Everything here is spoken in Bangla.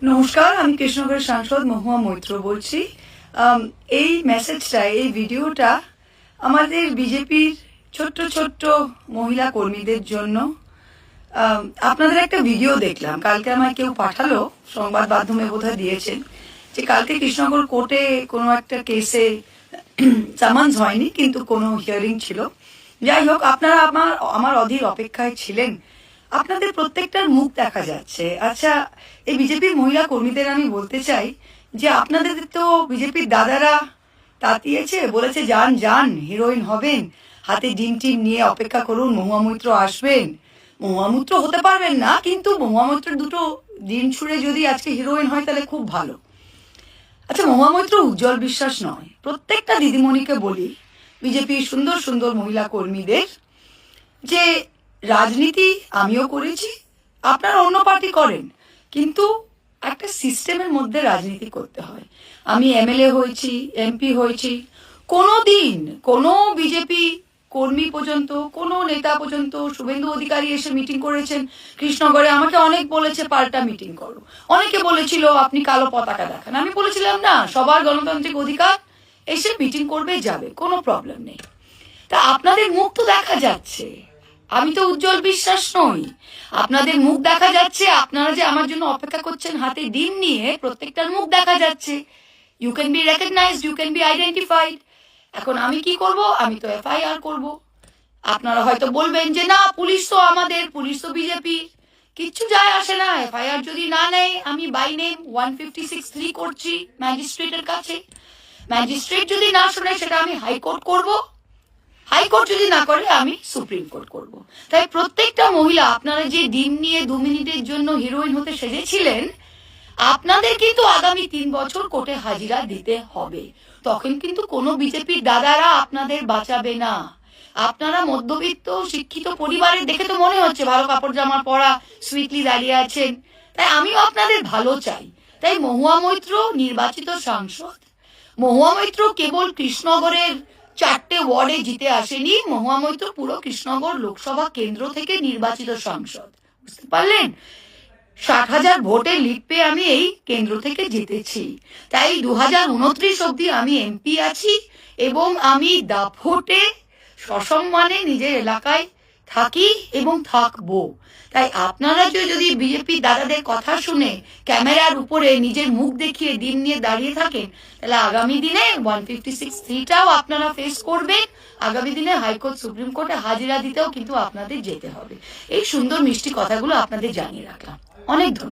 নমস্কার, আমি কৃষ্ণনগরের সাংসদ মহুয়া মৈত্র বলছি। এই মেসেজটা, এই ভিডিওটা আমাদের বিজেপির ছোট্ট ছোট্ট মহিলা কর্মীদের জন্য। আপনাদের একটা ভিডিও দেখলাম, কালকে আমায় কেউ পাঠালো, সংবাদ মাধ্যমে বোধহয় দিয়েছেন, যে কালকে কৃষ্ণনগর কোর্টে কোনো একটা কেসে সামান্স হয়নি, কিন্তু কোনো হিয়ারিং ছিল। যাই হোক, আপনারা আমার অধীর অপেক্ষায় ছিলেন। আপনাদের প্রত্যেকটার মুখ দেখা যাচ্ছে। আচ্ছা, এই বিজেপির মহিলা কর্মীদের আমি বলতে চাই যে আপনাদের তো বিজেপির দাদারা তাতিয়েছে, বলেছে যান যান, হিরোইন হবেন, হাতে ডিম টিম নিয়ে অপেক্ষা করুন, মহুয়া মৈত্র আসবেন। মহুয়া মৈত্র হতে পারবেন না, কিন্তু মহুয়া মৈত্রের দুটো ডিম ছুঁড়ে যদি আজকে হিরোইন হয় তাহলে খুব ভালো। আচ্ছা, মহুয়া মৈত্র উজ্জ্বল বিশ্বাস নয়। প্রত্যেকটা দিদিমণিকে বলি, বিজেপির সুন্দর সুন্দর মহিলা কর্মীদের, যে রাজনীতি আমিও করেছি, আপনারা অন্য পার্টি করেন, কিন্তু একটা সিস্টেমের মধ্যে রাজনীতি করতে হয়। আমি এমএলএ হয়েছি, এমপি হয়েছি, কোনো দিন কোনো বিজেপি কর্মী পর্যন্ত, কোনো নেতা পর্যন্ত, শুভেন্দু অধিকারী এসে মিটিং করেছেন কৃষ্ণগড়ে, আমাকে অনেক বলেছে পাল্টা মিটিং করো, অনেকে বলেছিল আপনি কালো পতাকা দেখান, আমি বলেছিলাম না, সবার গণতান্ত্রিক অধিকার, এসে মিটিং করবে যাবে, কোনো প্রবলেম নেই। তা আপনাদের মুখ তো দেখা যাচ্ছে, আমি তো উজ্জ্বল বিশ্বাস নই, আপনাদের মুখ দেখা যাচ্ছে, আপনারা যে আমার জন্য অপেক্ষা করছেন হাতে ডিম নিয়ে, প্রত্যেকটার মুখ দেখা যাচ্ছে। You can be recognised, you can be identified. এখন আমি কি করব? আমি তো এফআইআর করব। আপনারা হয়তো বলবেন যে না, পুলিশ তো আমাদের, পুলিশ তো বিজেপি, কিচ্ছু যায় আসে না, এফআইআর যদি না নেয়, আমি বাই নেম 156(3) করছি ম্যাজিস্ট্রেটের কাছে। ম্যাজিস্ট্রেট যদি না শোনে, সেটা আমি হাইকোর্ট করব, হাইকোর্ট যদি না করে আমি সুপ্রিম কোর্ট করব। তাই প্রত্যেকটা মহিলা, আপনারা যে ডিম নিয়ে 2 মিনিটের জন্য হিরোইন হতে সেজেছিলেন, আপনাদের কিন্তু আগামী 3 বছর কোর্টে হাজিরা দিতে হবে। তখন কিন্তু কোনো বিজেপির দাদারা আপনাদের বাঁচাবে না। আপনারা মধ্যবিত্ত শিক্ষিত পরিবারের, দেখে তো মনে হচ্ছে ভালো কাপড় জামা পরা, সুইটলি দাঁড়িয়ে আছেন, তাই আমিও আপনাদের ভালো চাই। তাই মহুয়া মৈত্র নির্বাচিত সাংসদ। মহুয়া মৈত্র কেবল কৃষ্ণনগরের 4টে ওয়ার্ডে জিতে আসেনি, মহুয়া মৈত্র পুরো কৃষ্ণনগর লোকসভা কেন্দ্র থেকে নির্বাচিত সাংসদ। বুঝতে পারলেন? 60,000 ভোটে লিড পেয়ে আমি এই কেন্দ্র থেকে জিতেছি। তাই 2029 অব্দি আমি এমপি আছি, এবং আমি দাপটে সসম্মানে নিজের এলাকায় থাকি এবং থাকবো। তাই আপনারা যদি বিজেপি দাদাদের কথা শুনে ক্যামেরার উপরে নিজের মুখ দেখিয়ে দিন নিয়ে দাঁড়িয়ে থাকেন, তাহলে আগামী দিনে 156(3)টাও আপনারা ফেস করবেন। আগামী দিনে হাইকোর্ট, সুপ্রিম কোর্টে হাজিরা দিতেও কিন্তু আপনাদের যেতে হবে। এই সুন্দর মিষ্টি কথাগুলো আপনাদের জানিয়ে রাখলাম। অনেক ধন্যবাদ।